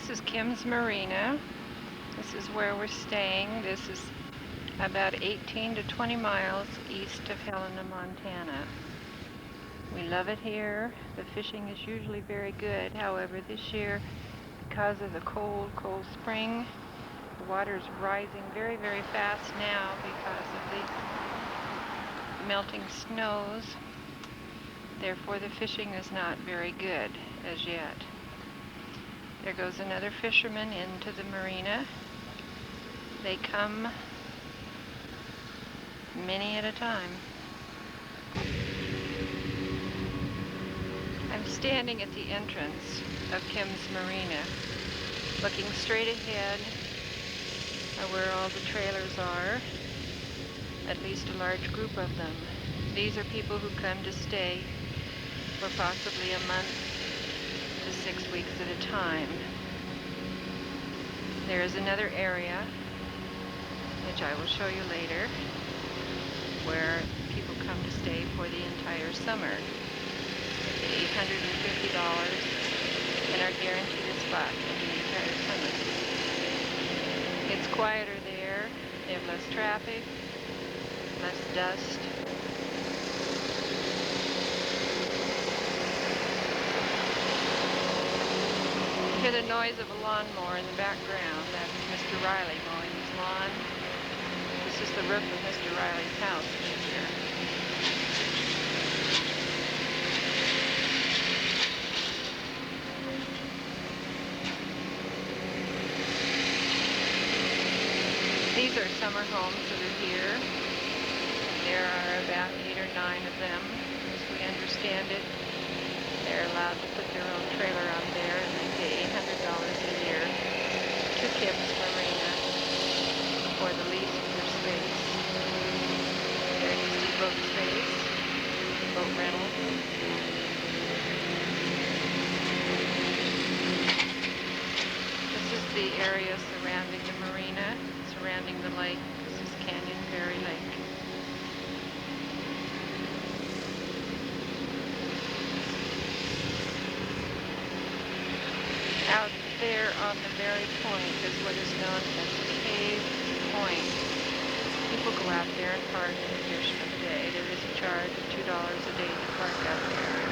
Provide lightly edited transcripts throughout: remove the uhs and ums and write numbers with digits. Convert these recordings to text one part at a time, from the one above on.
This is Kim's Marina. This is where we're staying. This is about 18 to 20 miles east of Helena, Montana. We love it here. The fishing is usually very good. However, this year, because of the cold spring, the water is rising very, very fast now because of the melting snows. Therefore, the fishing is not very good as yet. There goes another fisherman into the marina. They come many at a time. I'm standing at the entrance of Kim's Marina, looking straight ahead of where all the trailers are, at least a large group of them. These are people who come to stay for possibly a month to 6 weeks at a time. There is another area, which I will show you later, where people come to stay for the entire summer. Pay $850 and are guaranteed a spot for the entire summer. It's quieter there. They have less traffic, less dust. You hear the noise of a lawnmower in the background. That's Mr. Riley mowing his lawn. This is the roof of Mr. Riley's house in here. These are summer homes that are here. There are about 8 or 9 of them, as we understand it. They're allowed to put their own trailer on there, and they pay $800 a year to Kim's Marina for the lease of their space. There you see boat space, boat rental. This is the area surrounding the marina, surrounding the lake. This is Canyon Ferry Lake. Out there on the very point is what is known as Cave Point. People go out there and park and fish for the day. There is a charge of $2 a day to park out there.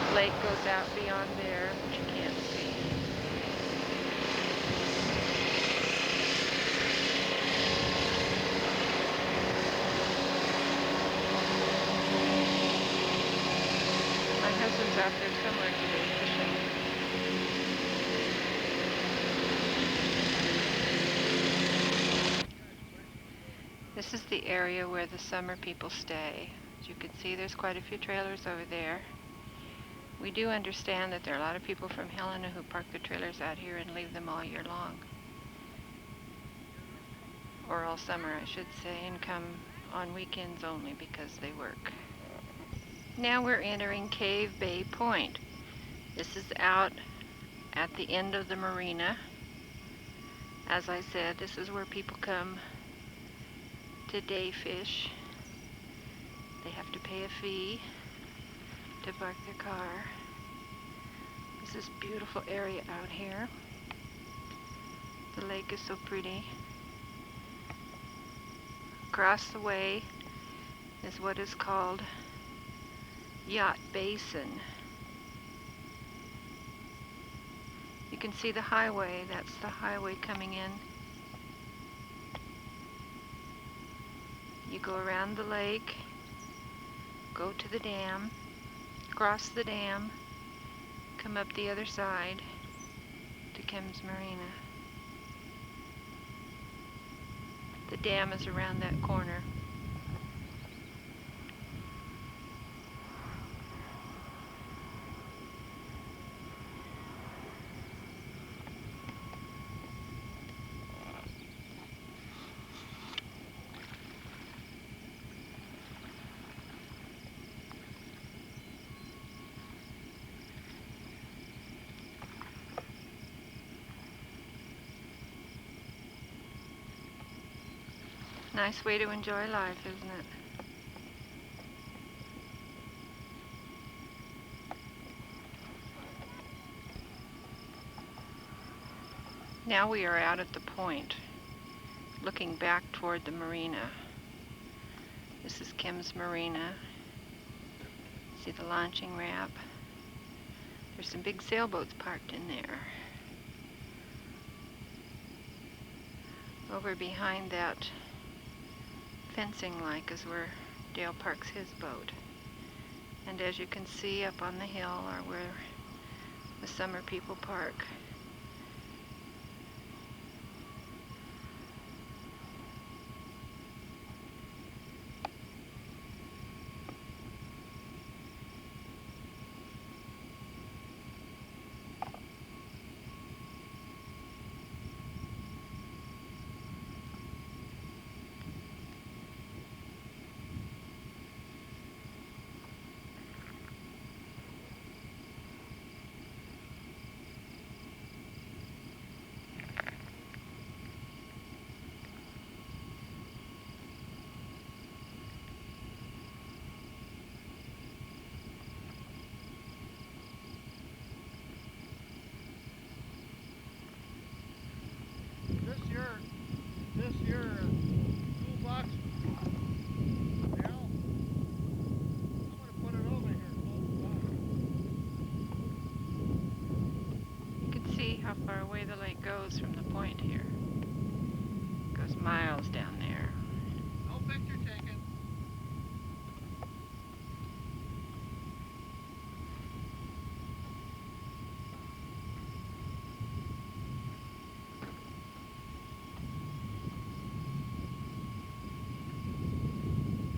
The lake goes out beyond there, which you can't see. My husband's out there somewhere today fishing. This is the area where the summer people stay. As you can see, there's quite a few trailers over there. We do understand that there are a lot of people from Helena who park their trailers out here and leave them all year long. Or all summer, I should say, and come on weekends only because they work. Now we're entering Cave Bay Point. This is out at the end of the marina. As I said, this is where people come to day fish. They have to pay a fee to park their car. This is a beautiful area out here. The lake is so pretty. Across the way is what is called Yacht Basin. You can see the highway. That's the highway coming in. You go around the lake, go to the dam, cross the dam, come up the other side to Kim's Marina. The dam is around that corner. Nice way to enjoy life, isn't it? Now we are out at the point, looking back toward the marina. This is Kim's Marina. See the launching ramp? There's some big sailboats parked in there. Over behind that fencing like is where Dale parks his boat. And as you can see, up on the hill are where the summer people park. This your toolbox, Dale? I'm gonna put it over here close by. You can see how far away the lake goes from the point here. It goes miles down there. No picture taken.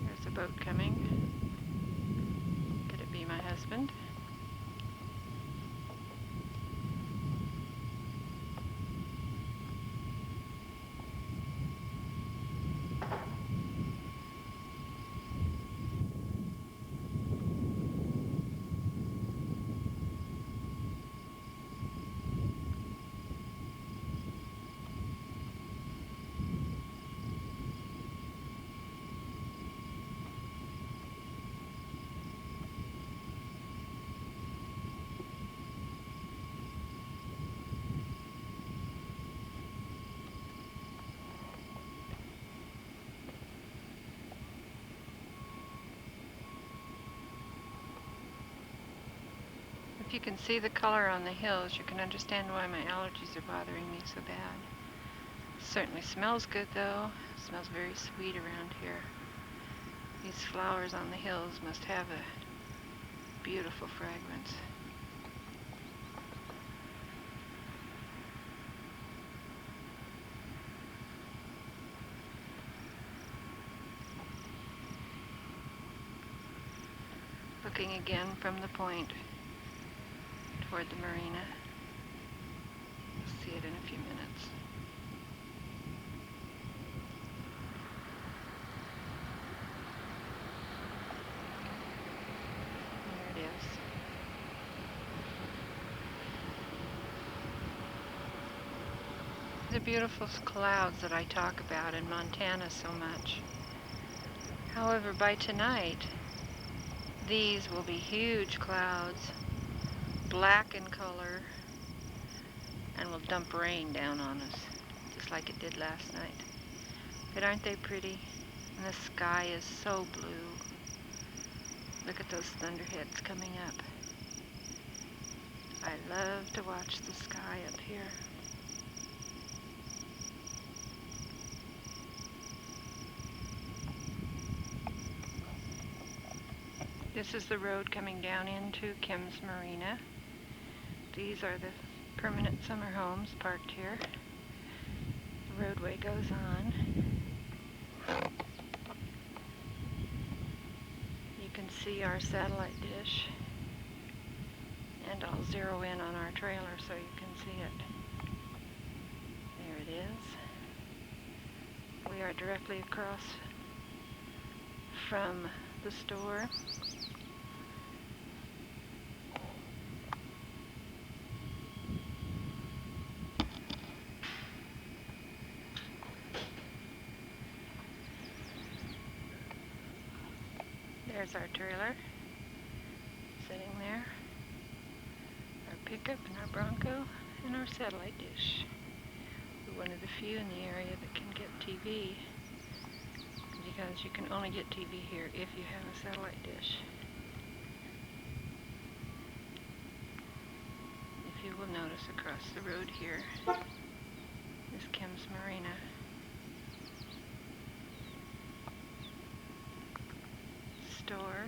There's a boat coming. Could it be my husband? If you can see the color on the hills, you can understand why my allergies are bothering me so bad. It certainly smells good though. It smells very sweet around here. These flowers on the hills must have a beautiful fragrance. Looking again from the point toward the marina. We'll see it in a few minutes. There it is. The beautiful clouds that I talk about in Montana so much. However, by tonight, these will be huge clouds, black in color, and will dump rain down on us, just like it did last night. But aren't they pretty? And the sky is so blue. Look at those thunderheads coming up. I love to watch the sky up here. This is the road coming down into Kim's Marina. These are the permanent summer homes parked here. The roadway goes on. You can see our satellite dish, and I'll zero in on our trailer so you can see it. There it is. We are directly across from the store. There's our trailer sitting there, our pickup and our Bronco and our satellite dish. We're one of the few in the area that can get TV, because you can only get TV here if you have a satellite dish. If you will notice across the road here is Kim's Marina. Store,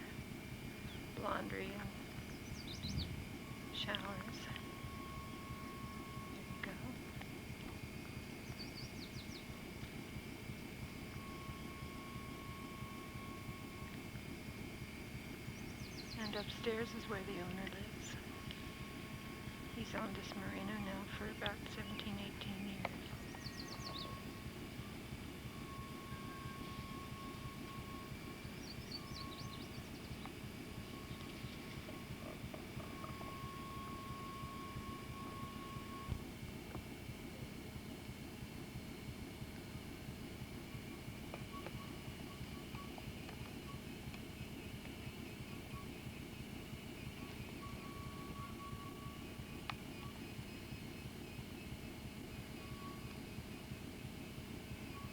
laundry, and showers. There you go. And upstairs is where the owner lives. He's owned this marina now for about 17, 18 years.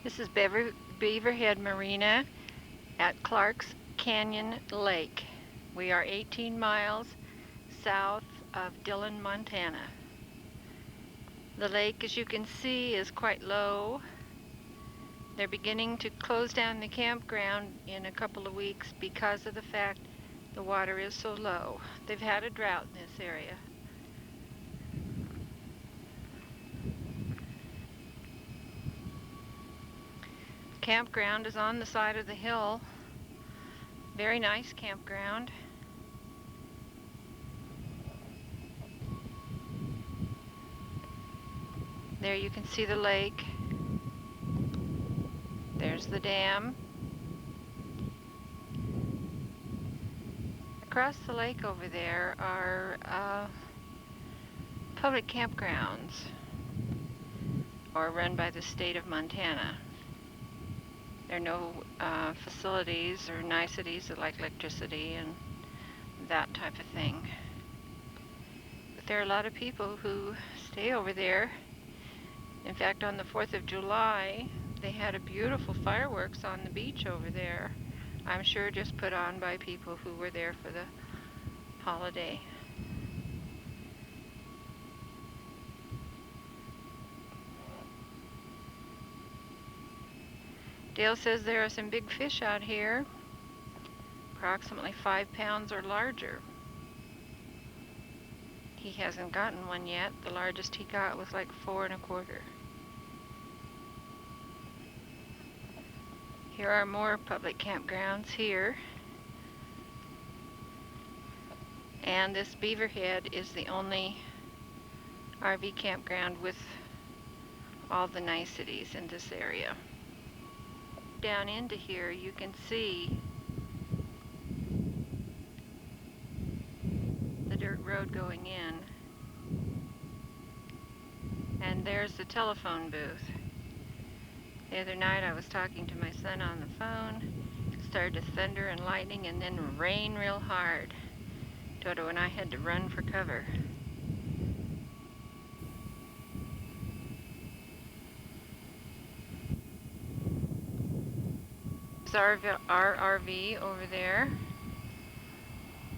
This is Beaverhead Marina at Clark's Canyon Lake. We are 18 miles south of Dillon, Montana. The lake, as you can see, is quite low. They're beginning to close down the campground in a couple of weeks because of the fact the water is so low. They've had a drought in this area. Campground is on the side of the hill. Very nice campground. There you can see the lake. There's the dam. Across the lake over there are public campgrounds, or run by the state of Montana. There are no facilities or niceties like electricity and that type of thing. But there are a lot of people who stay over there. In fact, on the 4th of July, they had a beautiful fireworks on the beach over there. I'm sure just put on by people who were there for the holiday. Dale says there are some big fish out here, approximately 5 pounds or larger. He hasn't gotten one yet. The largest he got was like 4 1/4. Here are more public campgrounds here. And this Beaverhead is the only RV campground with all the niceties in this area. Down into here you can see the dirt road going in. And there's the telephone booth. The other night I was talking to my son on the phone. It started to thunder and lightning and then rain real hard. Toto and I had to run for cover. There's our RV over there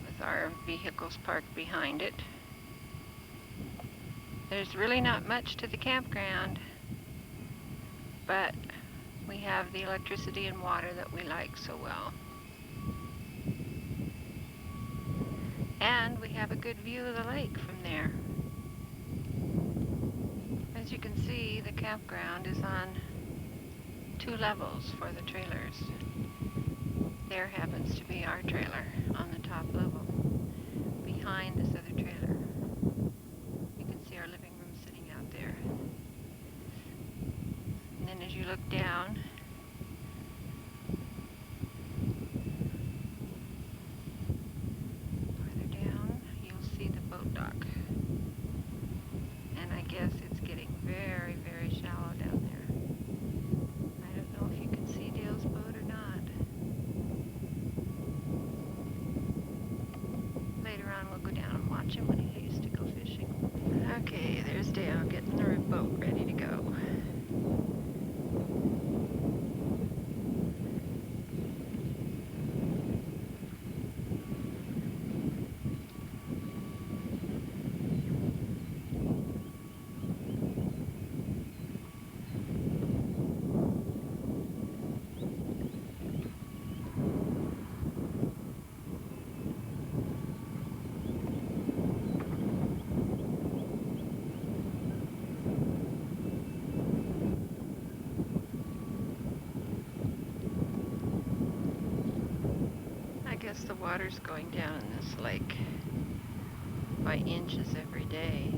with our vehicles parked behind it. There's really not much to the campground, but we have the electricity and water that we like so well. And we have a good view of the lake from there. As you can see, the campground is on 2 levels for the trailers. There happens to be our trailer on the top level, behind this other trailer. You can see our living room sitting out there. And then as you look down, farther down, you'll see the boat dock. And I guess it's getting very, very shallow down there. I don't know if you can see Dale's boat or not. catch him when he used to go fishing. Okay, there's Dale getting the boat ready to go. I guess the water's going down in this lake by inches every day.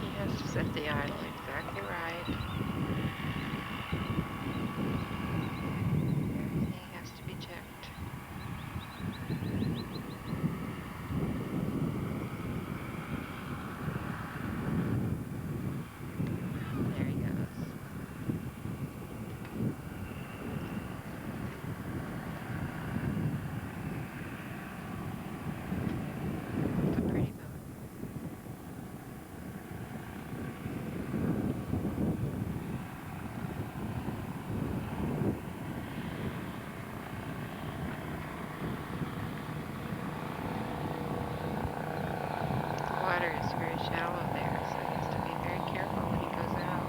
He has to set the idle exactly right. Everything has to be checked. There he goes. It's a pretty boat. The water is very shallow there, so he has to be very careful when he goes out.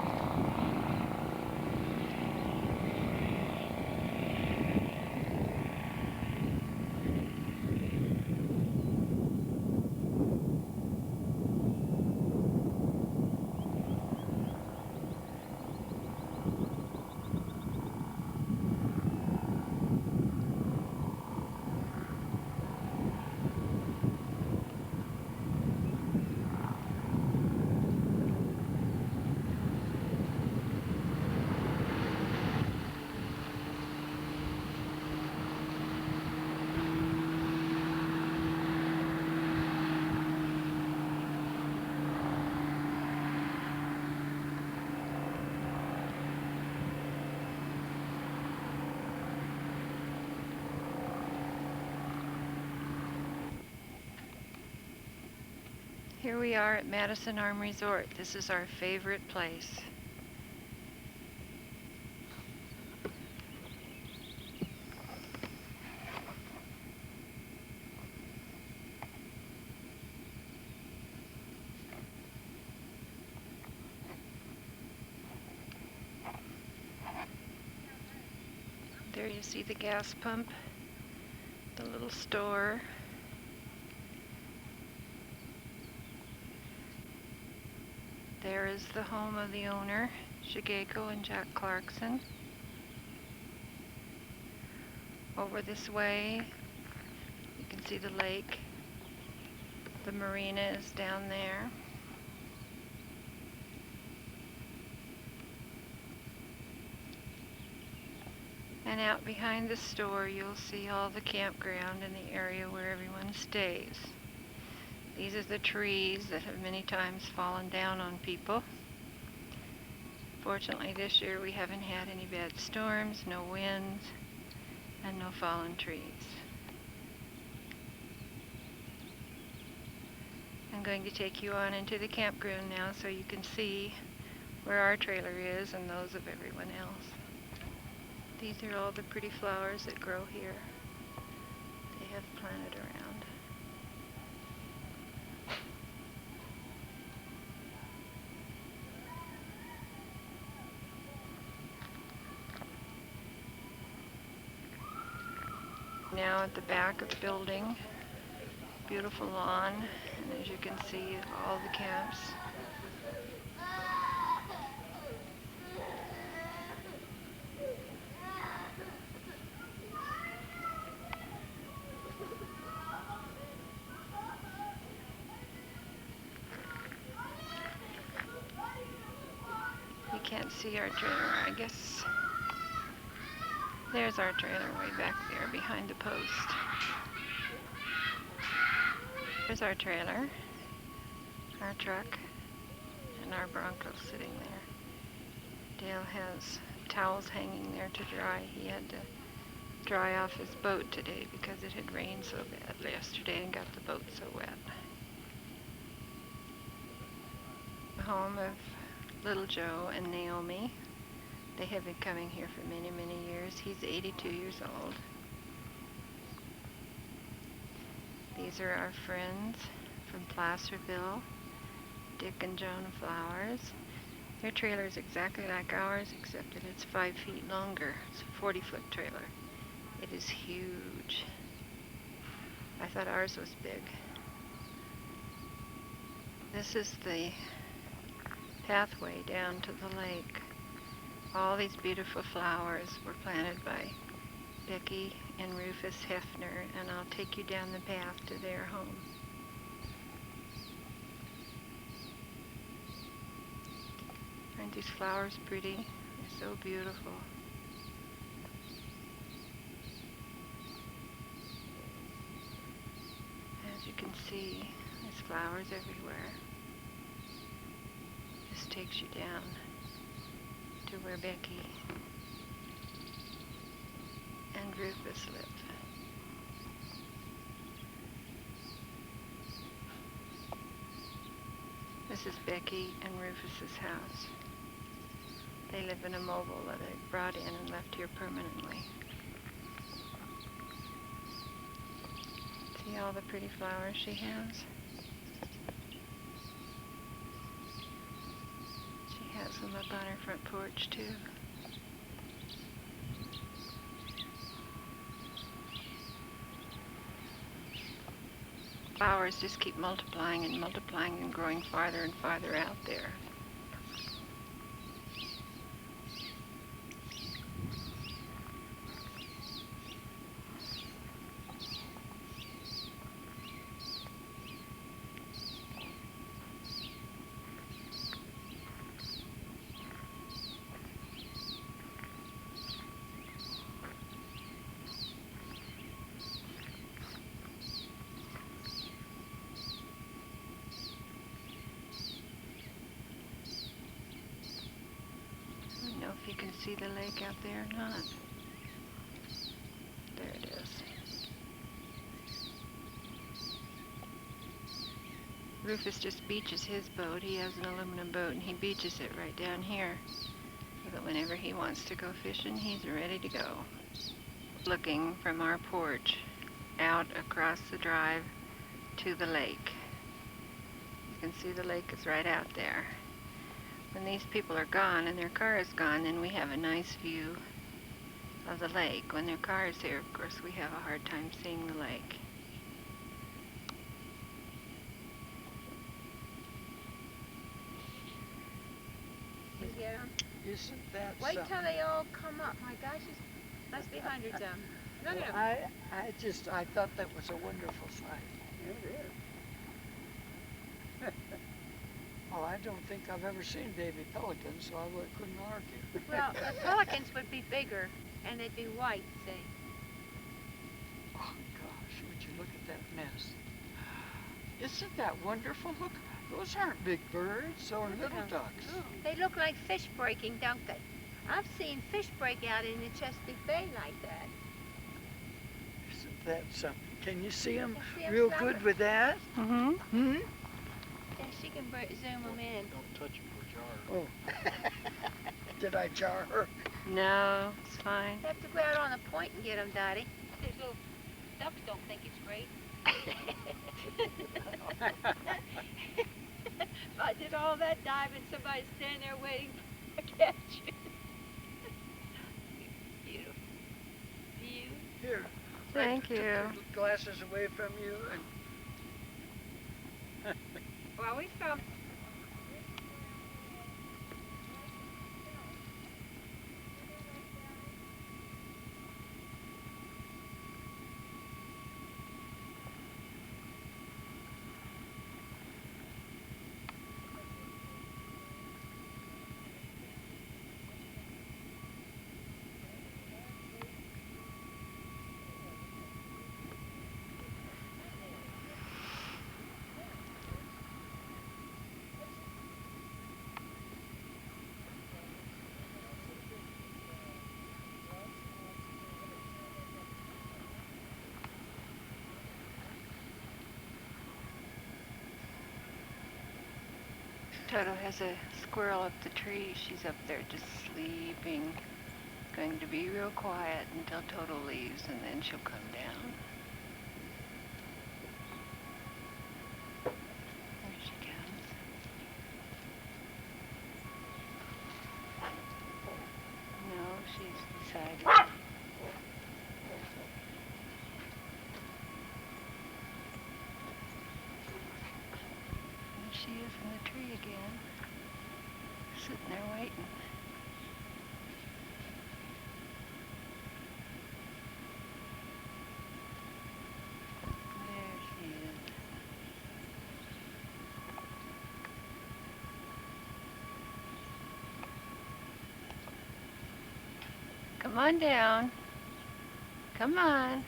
Here we are at Madison Arm Resort. This is our favorite place. There you see the gas pump, the little store. There is the home of the owner, Shigeko and Jack Clarkson. Over this way, you can see the lake. The marina is down there. And out behind the store, you'll see all the campground and the area where everyone stays. These are the trees that have many times fallen down on people. Fortunately, this year we haven't had any bad storms, no winds, and no fallen trees. I'm going to take you on into the campground now so you can see where our trailer is and those of everyone else. These are all the pretty flowers that grow here. They have planted around. Now at the back of the building, beautiful lawn, and as you can see, all the camps You can't see our trailer, I guess. There's our trailer way back there behind the post. There's our trailer, our truck, and our Bronco sitting there. Dale has towels hanging there to dry. He had to dry off his boat today because it had rained so bad yesterday and got the boat so wet. The home of little Joe and Naomi. They have been coming here for many, many years. He's 82 years old. These are our friends from Placerville, Dick and Joan Flowers. Their trailer is exactly like ours, except that it's 5 feet longer. It's a 40-foot trailer. It is huge. I thought ours was big. This is the pathway down to the lake. All these beautiful flowers were planted by Becky and Rufus Hefner, and I'll take you down the path to their home. Aren't these flowers pretty? They're so beautiful. As you can see, there's flowers everywhere. This takes you down to where Becky and Rufus live. This is Becky and Rufus's house. They live in a mobile that they brought in and left here permanently. See all the pretty flowers she has? She has them up on her front porch too. Flowers just keep multiplying and multiplying and growing farther and farther out there. I don't know if you can see the lake out there or not. There it is. Rufus just beaches his boat. He has an aluminum boat and he beaches it right down here so that whenever he wants to go fishing, he's ready to go. Looking from our porch out across the drive to the lake. You can see the lake is right out there. When these people are gone and their car is gone, then we have a nice view of the lake. When their car is here, of course, we have a hard time seeing the lake. Isn't that Wait something? till they all come up. My gosh, must be hundreds of them. Look at them. I thought that was a wonderful sight. It is. Well, I don't think I've ever seen baby pelicans, so I couldn't argue. Well, the pelicans would be bigger, and they'd be white, see. Oh gosh, would you look at that nest? Isn't that wonderful? Look, those aren't big birds, or little ducks. They look like fish breaking, don't they? I've seen fish break out in the Chesapeake Bay like that. Isn't that something? Can you see them See 'em real flower? good with that? Mm-hmm. Hmm? Yeah, she can zoom them in. Don't touch them or jar. Oh. Did I jar her? No, it's fine. You have to go out on the point and get them, Dottie. These little ducks don't think it's great. If I did all that diving, somebody's standing there waiting to catch you. Beautiful. You. Here. Thank Took you. the glasses away from you and Well, we found Toto has a squirrel up the tree. She's up there just sleeping. Going to be real quiet until Toto leaves, and then she'll come down. There she comes. No, she's decided. There she is in the tree again, sitting there waiting. There she is. Come on down. Come on.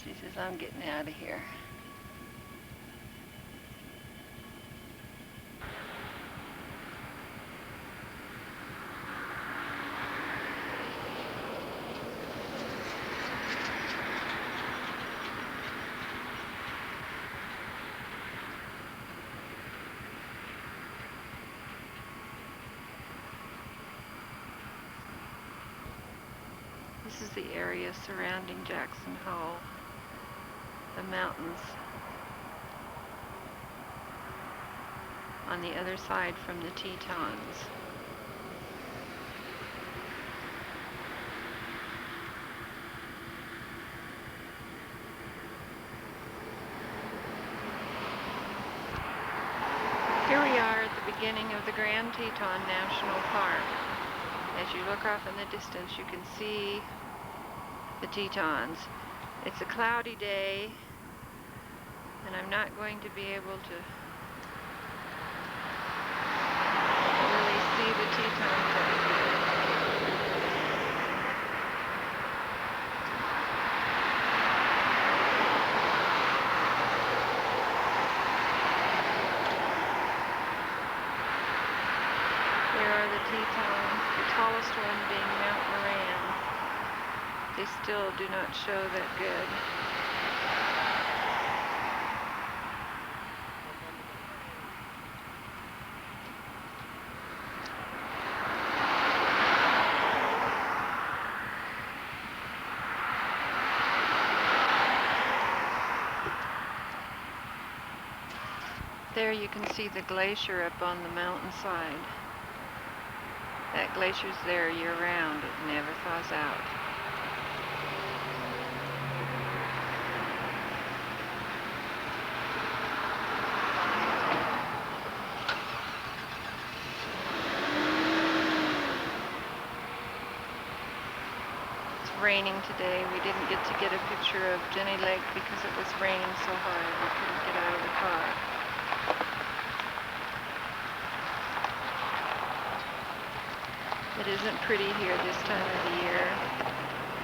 She says, I'm getting out of here. This is the area surrounding Jackson Hole, the mountains on the other side from the Tetons. Here we are at the beginning of the Grand Teton National Park. As you look off in the distance, you can see the Tetons. It's a cloudy day, and I'm not going to be able to really see the Tetons very good. Here are the Tetons, the tallest one being Mount Moran. They still do not show that good. There you can see the glacier up on the mountainside. That glacier's there year-round. It never thaws out. It's raining today. We didn't get to get a picture of Jenny Lake because it was raining so hard we couldn't get out of the car. It isn't pretty here this time of the year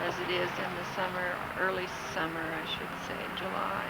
as it is in the summer, early summer I should say, July.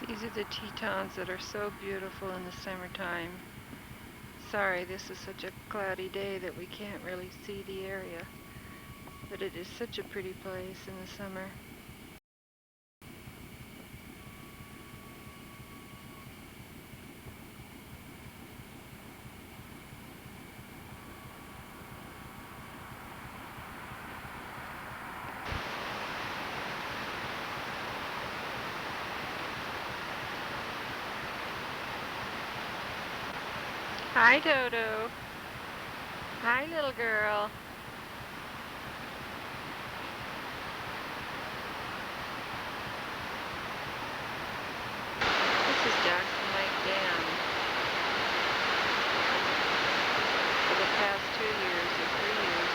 These are the Tetons that are so beautiful in the summertime. Sorry, this is such a cloudy day that we can't really see the area, but it is such a pretty place in the summer. Hi, Dodo. Hi, little girl. This is Jackson Lake Dam. For the past 2 years or 3 years,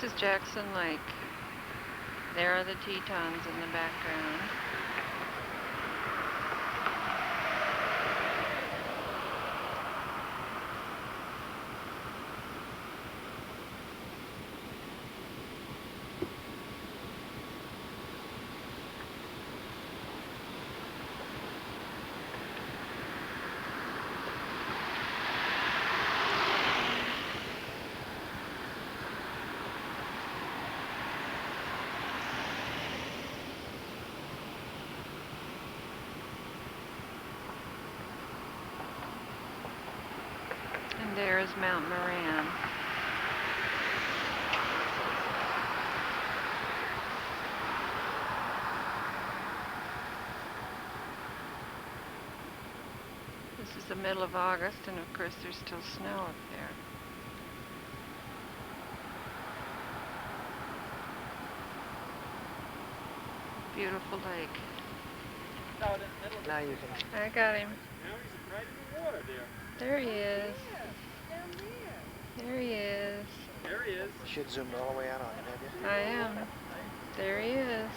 is Jackson Lake. There are the Tetons in the background. And there is Mount Moran. This is the middle of August, and of course there's still snow up there. Beautiful lake. Now you can. I got him. Now he's right in the water there. There he is. Down there. There he is. There he is. You should zoom all the way out on him, have you? I am. There he is.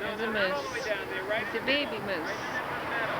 No, There's no, a not all the moose. way down there, right It's a in the baby middle, moose. right in the meadow.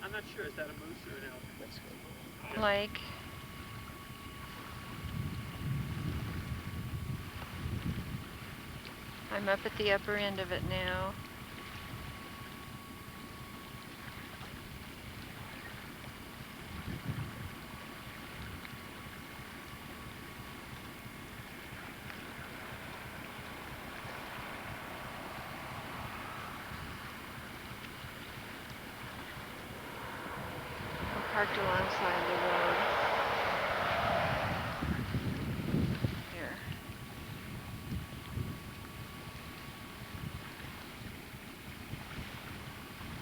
I'm not sure, is that a moose or an elk? That's good. Lake. I'm up at the upper end of it now. I'm parked alongside the road. Here.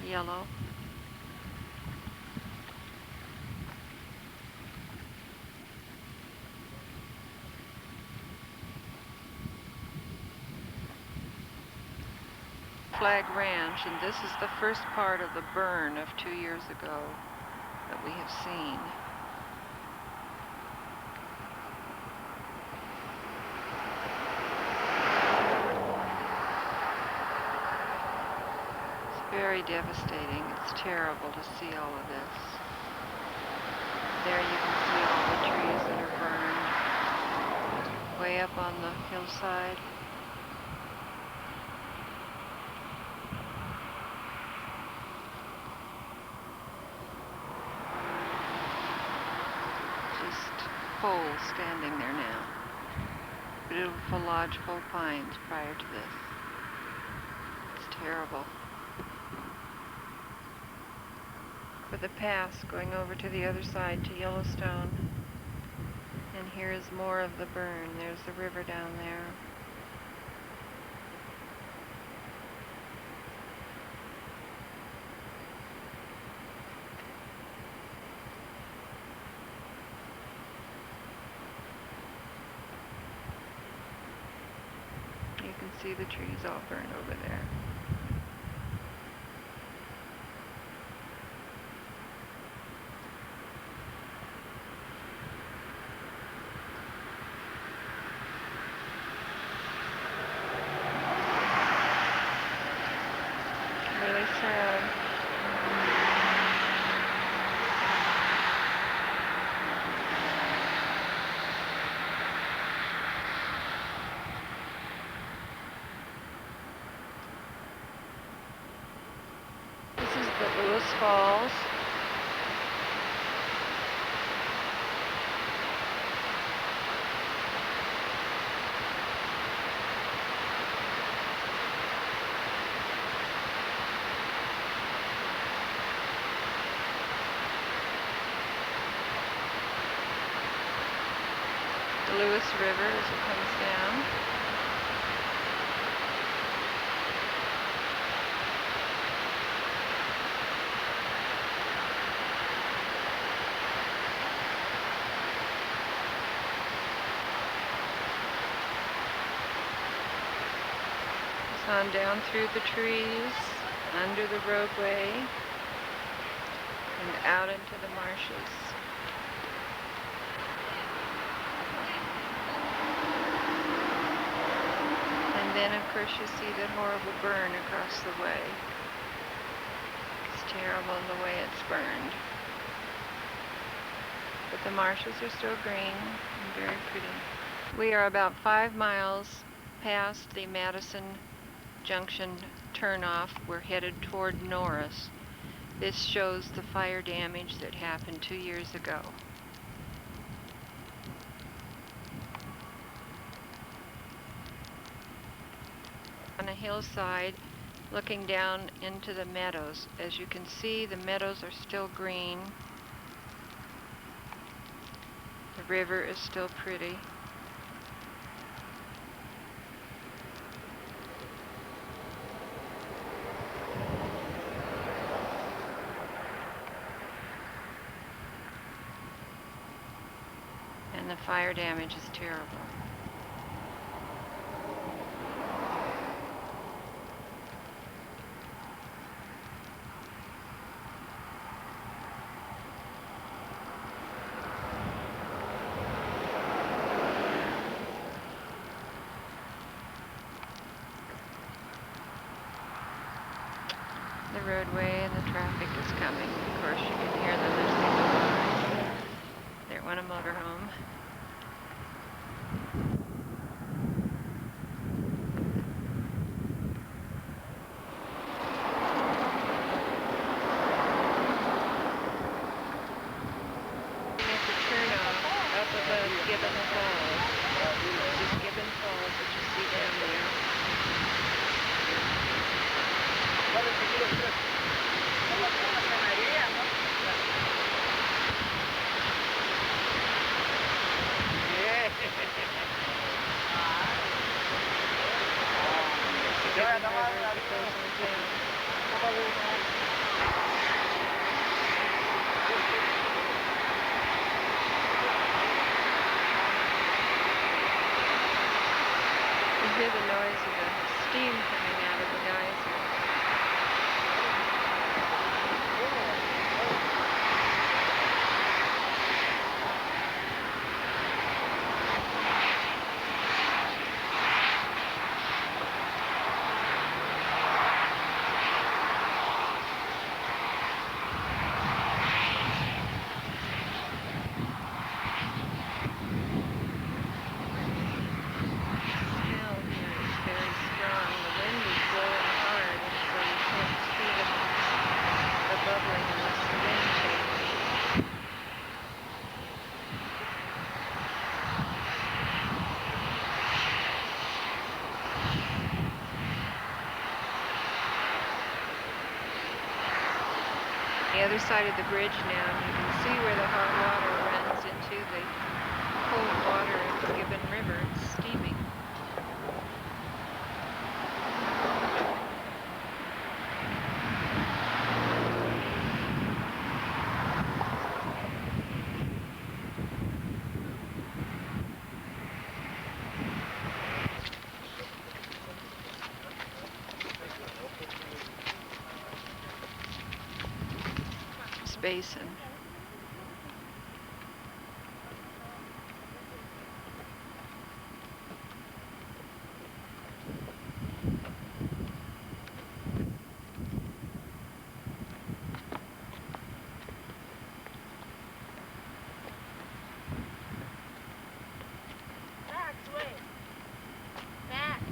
Yellow. Flag Ranch, and this is the first part of the burn of 2 years ago that we have seen. It's very devastating. It's terrible to see all of this. There you can see all the trees that are burned way up on the hillside. Just poles standing there now. Beautiful lodgepole pines prior to this. It's terrible. For the pass going over to the other side to Yellowstone. And here is more of the burn. There's the river down there. You can see the trees all burned over there. Really sad. This is the Lewis Falls. the Lewis River as it comes down. It's on down through the trees, under the roadway, and out into the marshes. And then, of course, you see that horrible burn across the way. It's terrible the way it's burned. But the marshes are still green and very pretty. We are about 5 miles past the Madison Junction turnoff. We're headed toward Norris. This shows the fire damage that happened 2 years ago. On a hillside, looking down into the meadows. As you can see, the meadows are still green. The river is still pretty. And the fire damage is terrible. The roadway and the traffic is coming. Of course, you can hear them as they go by. They're on a motorhome. At the turnoff up above Gibbon Falls. This is Gibbon Falls that you see down there. You hear the noise of the steam coming out of the geyser. The other side of the bridge now, and you can see where the hot water runs into the cold water of the Gibbon River. It's steaming. Basin. Max, wait. Max.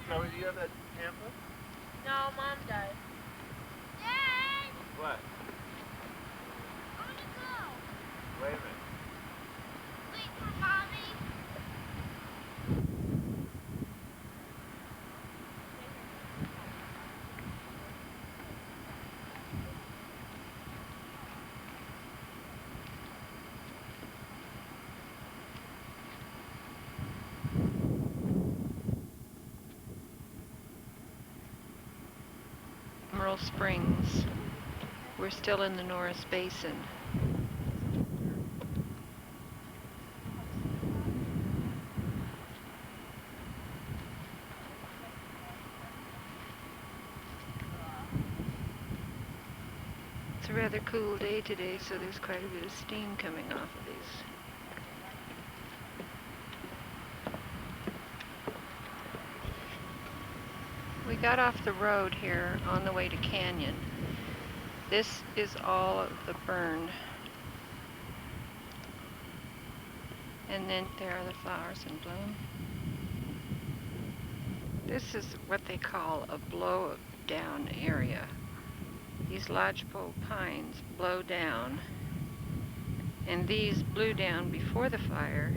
Chloe, do you have that pamphlet? No, Mom does. Dad! What? I want to go. Wait a minute. Wait for Mommy. Mineral Springs. We're still in the Norris Basin. It's a rather cool day today, so there's quite a bit of steam coming off of these. We got off the road here on the way to Canyon. This is all of the burn. And then there are the flowers in bloom. This is what they call a blow down area. These lodgepole pines blow down, and these blew down before the fire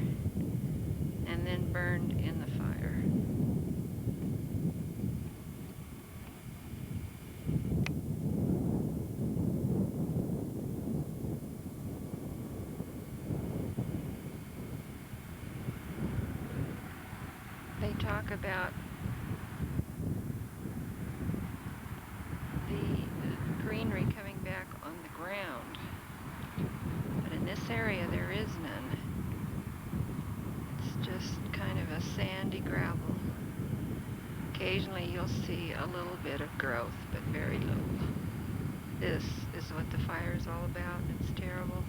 and then burned in the fire. They talk about the greenery coming back on the ground, but in this area there is none. It's just kind of a sandy gravel. Occasionally you'll see a little bit of growth, but very little. This is what the fire is all about, and it's terrible.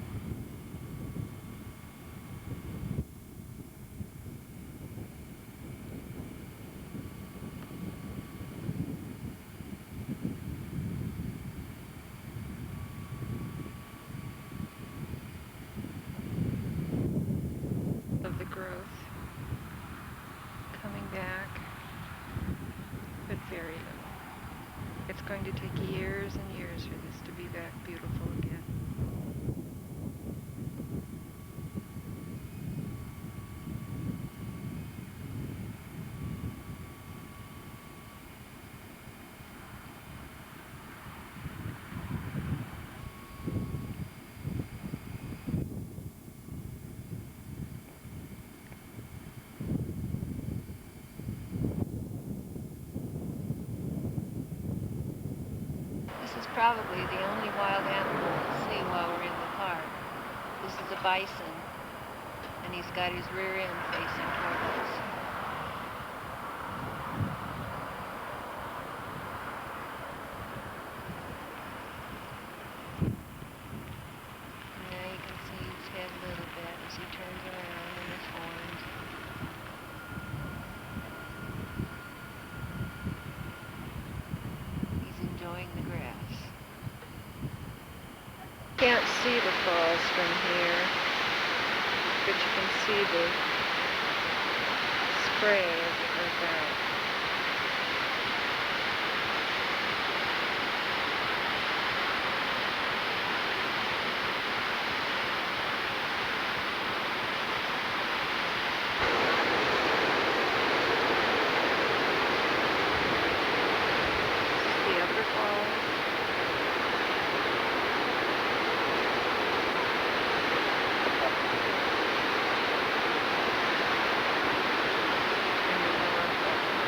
Of the growth coming back, but very little. It's going to take years and years for this to be back beautiful again. This is probably the only wild animal we'll see while we're in the park. This is a bison, and he's got his rear end facing toward us. Now you can see his head a little bit as he turns around and his horns. He's enjoying the grass. Can't see the falls from here, but you can see the spray as it goes out. This is the upper falls. And the lower falls.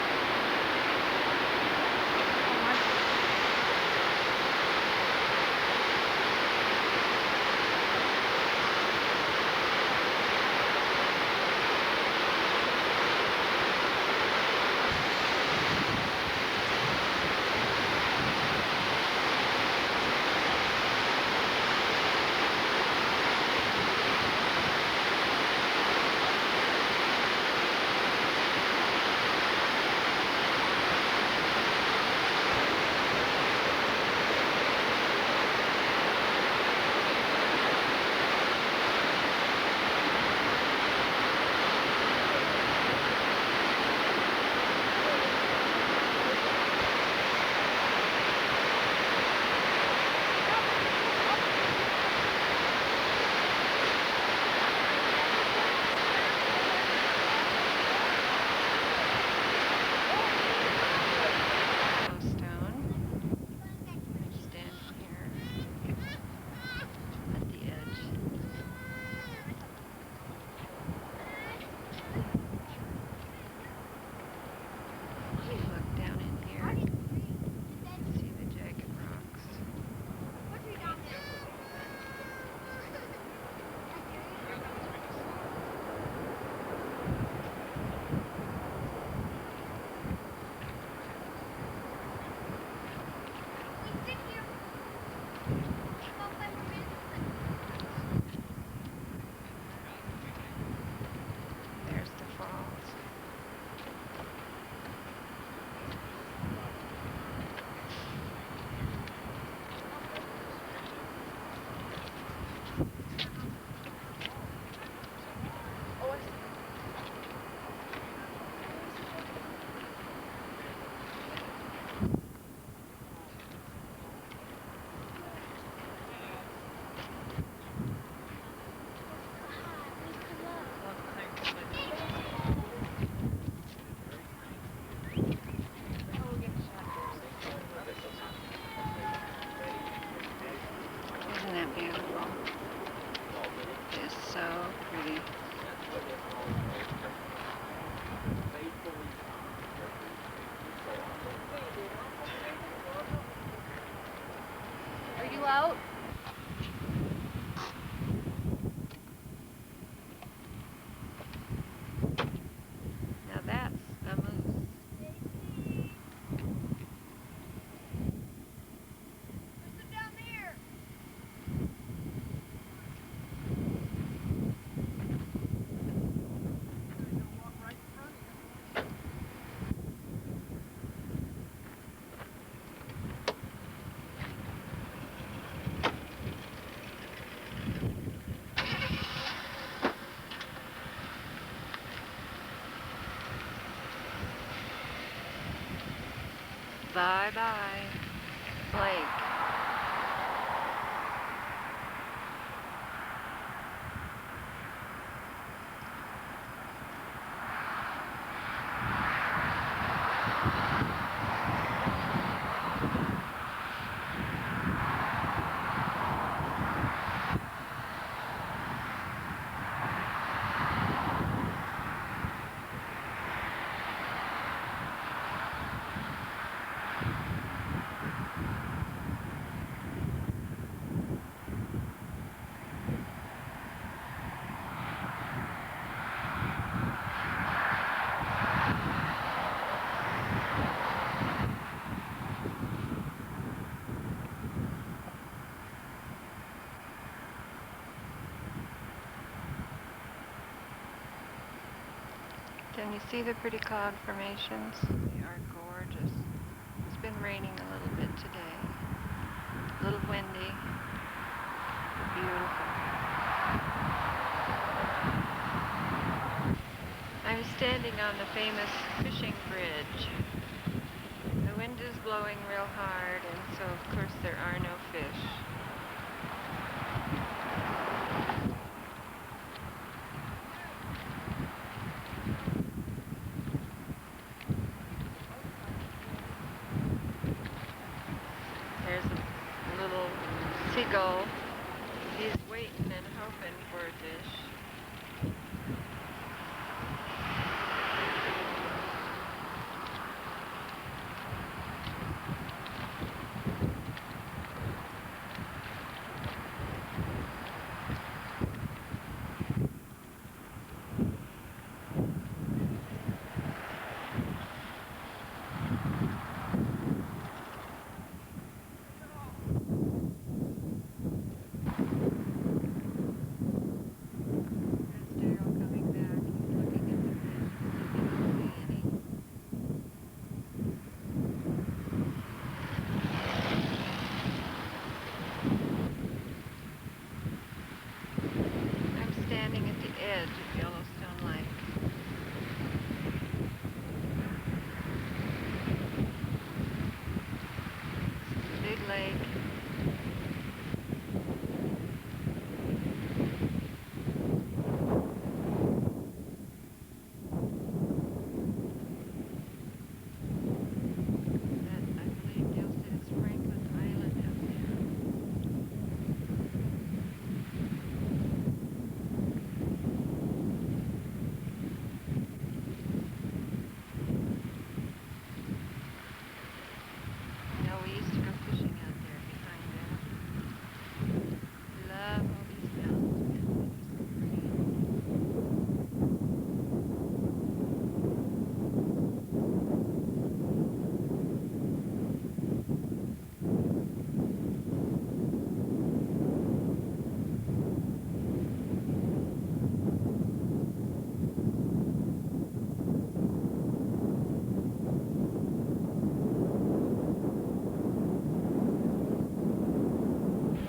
out. Now that's a moose. Down there. Bye-bye, Blake. Can you see the pretty cloud formations? They are gorgeous. It's been raining a little bit today. A little windy. Beautiful. I'm standing on the famous fishing bridge. The wind is blowing real hard, and so of course there are no fish. There's a little seagull. He's waiting and hoping for a fish. There's Daryl coming back. He's looking at the fish to see if he can see any. I'm standing at the edge of Yellowstone Lake. It's a big lake. I believe Dale said it's Franklin Island up there. No, we used to go fishing out there behind there. Love all these mountains, man. They're so pretty.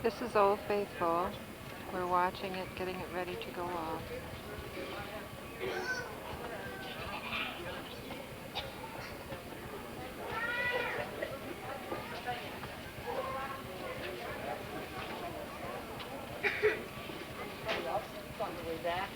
This is Old Faithful. We're watching it, getting it ready to go off. On the way back.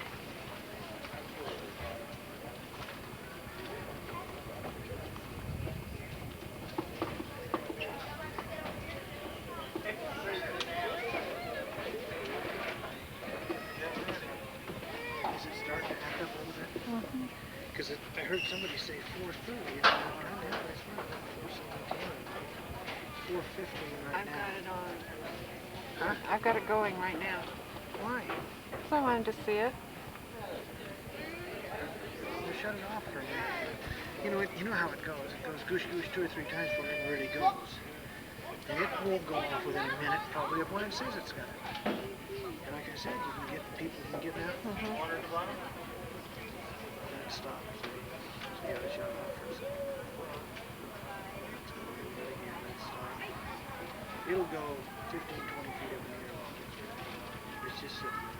Is it starting to act up a little bit? Because I heard somebody say 4:30. And I'm trying to have my 15 right I've now. got it on. Huh? I've got it going right now. Why? So I wanted to see it. Well, shut it off for a minute. You know how it goes. It goes goosh goosh 2 or 3 times before it really goes. And it won't go off within a minute, probably if one says it's gonna. And like I said, you can get people can get that. Water at the bottom? Then it stops. So you gotta shut it off for a second. Again, then stop. It'll go 15, 20 feet up in the air while it gets ready. It's just sitting there.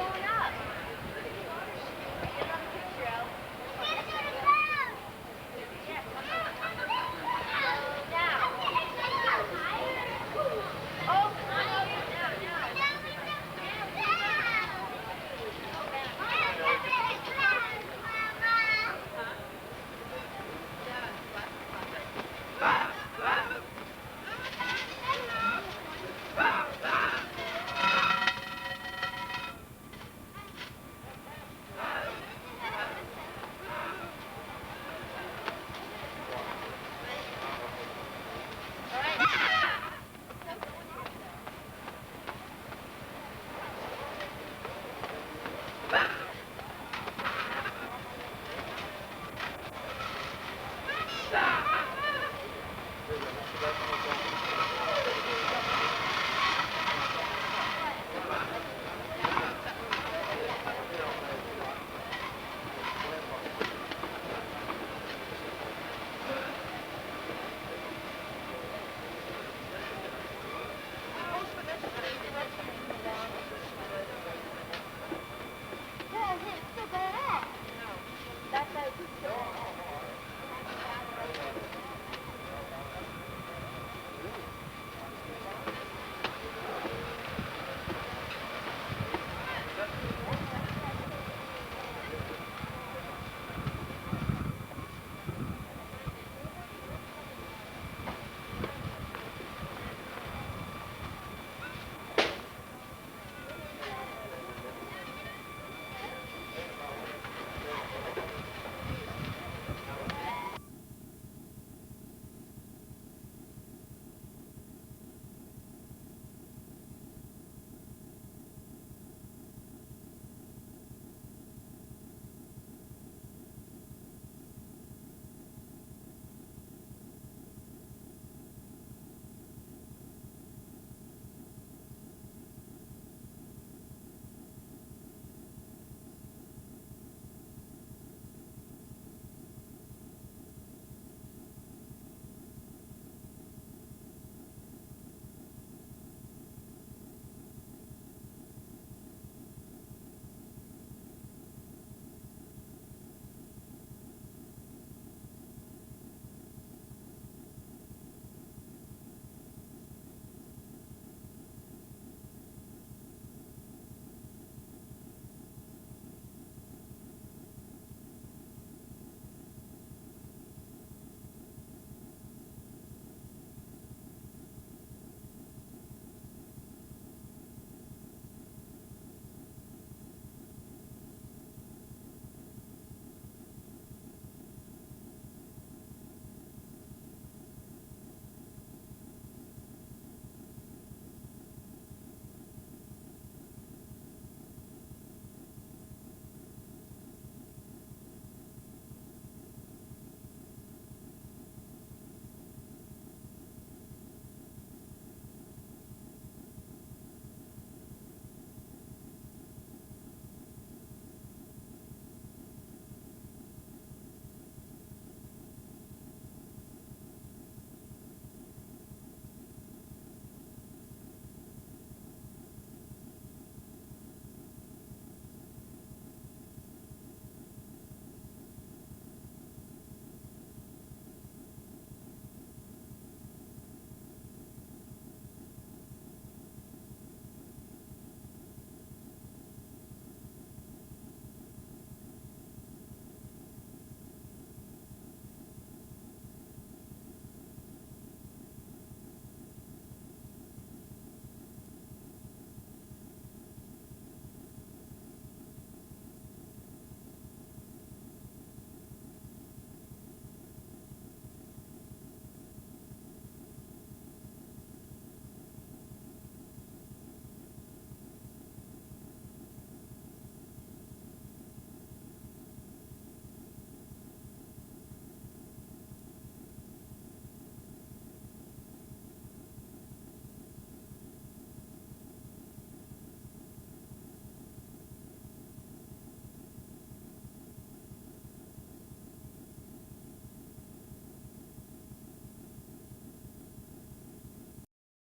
Whoa.